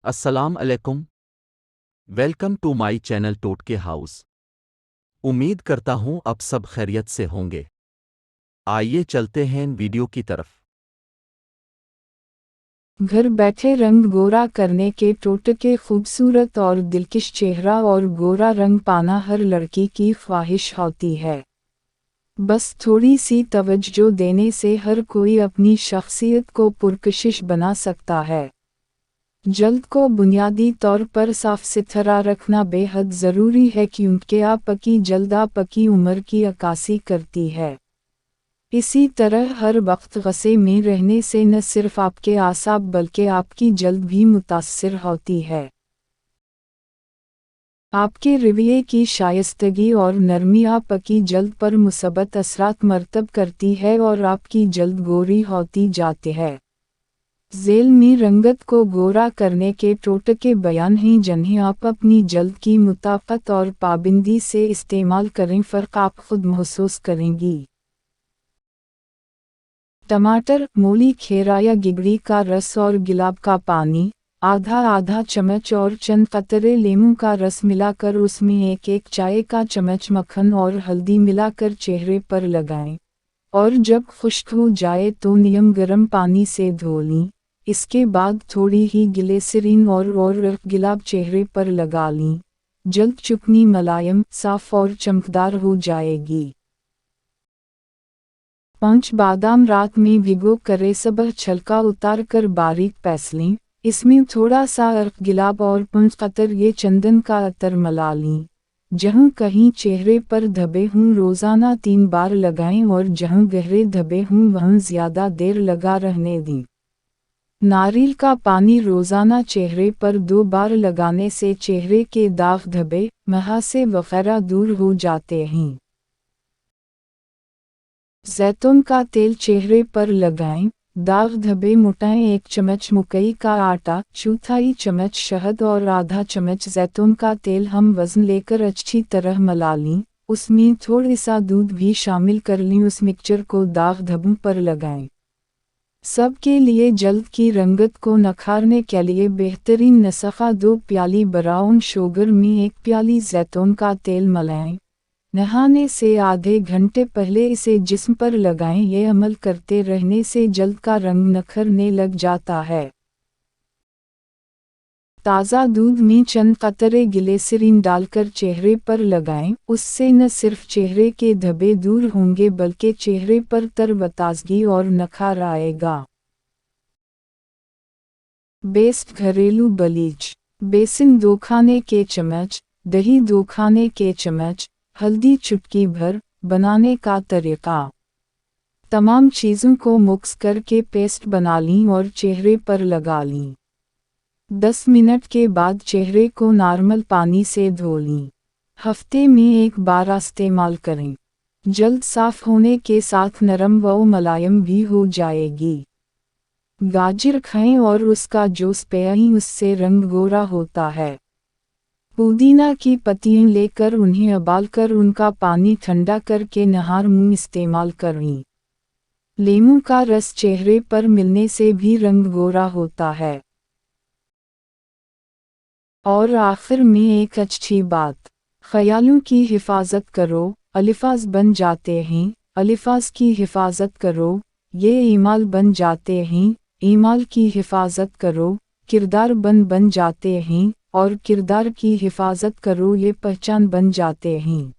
अस्सलाम अलैकुम। Welcome to my channel Totke house. उम्मीद करता हूँ अब सब खैरियत से होंगे। आइए चलते हैं वीडियो की तरफ। घर बैठे रंग गोरा करने के टोटके खूबसूरत और दिलकश चेहरा और गोरा रंग पाना हर लड़की की ख्वाहिश होती है। बस थोड़ी सी तवज्जो देने से हर कोई अपनी शख्सियत को पुरकशिश बना सकता है। जल्द को बुनियादी तौर पर साफ सुथरा रखना बेहद ज़रूरी है क्योंकि आपकी जल्द आपकी उम्र की अक्कासी करती है। इसी तरह हर वक्त गुस्से में रहने से न सिर्फ आपके आसाब बल्कि आपकी जल्द भी मुतासर होती है। आपके रवैये की शाइस्तगी और नरमी आपकी जल्द पर मुसब्बत असरात मरतब करती है और आपकी जल्द गोरी होती जाती है। झेल में रंगत को गोरा करने के टोटके बयान हैं जिन्हें आप अपनी जल्द की मुताक़त और पाबंदी से इस्तेमाल करें, फ़र्क आप खुद महसूस करेंगी। टमाटर, मूली, खीरा या गिगड़ी का रस और गुलाब का पानी आधा आधा चम्मच और चंद कतरे लीमू का रस मिलाकर उसमें एक एक चाय का चम्मच मक्खन और हल्दी मिलाकर चेहरे पर लगाएं और जब खुश्क हो जाए तो नियम गर्म पानी से धो लें। इसके बाद थोड़ी ही ग्लिसरीन और गुलाब चेहरे पर लगा लें। जल्द चिकनी, मुलायम, साफ और चमकदार हो जाएगी। 5 बादाम रात में भिगो कर सुबह छलका उतार कर बारीक पीस लें। इसमें थोड़ा सा गुलाब और 5 कतर ये चंदन का अतर मिला लें। जहाँ कहीं चेहरे पर धब्बे हों रोज़ाना 3 बार लगाएं और जहाँ गहरे धब्बे हों वहाँ ज़्यादा देर लगा रहने दें। नारियल का पानी रोज़ाना चेहरे पर 2 बार लगाने से चेहरे के दाग, धब्बे, मुहासे वगैरह दूर हो जाते हैं। जैतून का तेल चेहरे पर लगाएं। दाग धब्बे मिटाएं। 1 चम्मच मकई का आटा, चौथाई चम्मच शहद और आधा चम्मच जैतून का तेल हम वज़न लेकर अच्छी तरह मिला लें। उसमें थोड़ा सा दूध भी शामिल कर लें। उस मिक्सचर को दाग धब्बों पर लगाएं। सबके लिए जल्द की रंगत को निखारने के लिए बेहतरीन नुस्खा 2 प्याली ब्राउन शुगर में 1 प्याली जैतून का तेल मिलाएं। नहाने से आधे घंटे पहले इसे जिस्म पर लगाएं। ये अमल करते रहने से जल्द का रंग निखरने लग जाता है। ताज़ा दूध में चंद कतरे ग्लिसरीन डालकर चेहरे पर लगाएं। उससे न सिर्फ चेहरे के धब्बे दूर होंगे बल्कि चेहरे पर तरोताज़गी और निखार आएगा। बेस्ट घरेलू ब्लीच। बेसन 2 खाने के चम्मच, दही 2 खाने के चम्मच, हल्दी चुटकी भर। बनाने का तरीका: तमाम चीज़ों को मिक्स करके पेस्ट बना लें और चेहरे पर लगा लें। 10 मिनट के बाद चेहरे को नॉर्मल पानी से धो लें। हफ्ते में 1 बार इस्तेमाल करें। जल्द साफ होने के साथ नरम व मुलायम भी हो जाएगी। गाजर खाएं और उसका जूस पिएं, उससे रंग गोरा होता है। पुदीना की पत्तियां लेकर उन्हें उबालकर उनका पानी ठंडा करके नहर मुंह इस्तेमाल करें। लीमू का रस चेहरे पर मिलने से भी रंग गोरा होता है। और आखिर में एक अच्छी बात, ख्यालों की हिफाजत करो, अल्फाज बन जाते हैं। अल्फाज की हिफाजत करो, ये ईमाल बन जाते हैं। ईमाल की हिफाजत करो, किरदार बन जाते हैं। और किरदार की हिफाजत करो, ये पहचान बन जाते हैं।